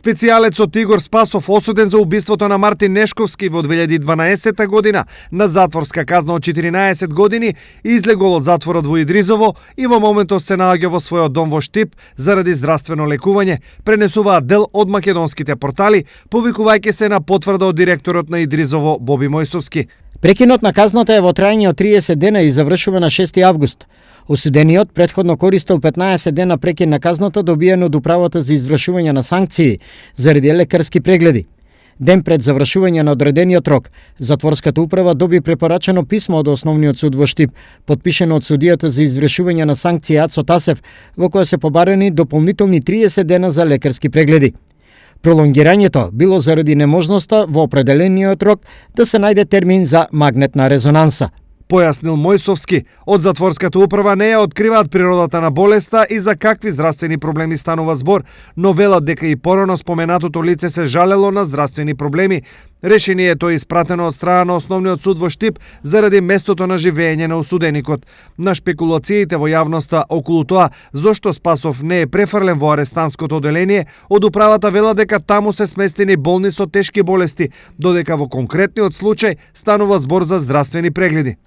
Специјалецот Игор Спасов, осуден за убиството на Мартин Нешковски во 2012 година на затворска казна од 14 години, излегол од затворот во Идризово и во моментот се наоѓа во својот дом во Штип заради здравствено лекување, пренесуваат дел од македонските портали, повикувајќи се на потврда од директорот на Идризово Боби Мојсовски. Прекинот на казната е во трајање од 30 дена и завршува на 6 август. Осудениот претходно користел 15 дена прекин на казната добиен од Управата за извршување на санкции заради лекарски прегледи. Ден пред завршување на одредениот рок, затворската управа доби препорачено писмо од Основниот суд во Штип, подпишено од судијата за извршување на санкции Ацо Тасев, во која се побарени дополнителни 30 дена за лекарски прегледи. Пролонгирањето било заради неможноста во определениот рок да се најде термин за магнетна резонанса. Појаснил Мојсовски, од затворската управа не ја откриваат природата на болеста и за какви здравствени проблеми станува збор, но велат дека и порано споменатото лице се жалело на здравствени проблеми. Решението е испратено од страна на Основниот суд во Штип заради местото на живење на осуденикот. На шпекулациите во јавноста околу тоа зошто Спасов не е префрлен во арестантското оделение, од управата велат дека таму се сместени болни со тешки болести, додека во конкретниот случај станува збор за здравствени прегледи.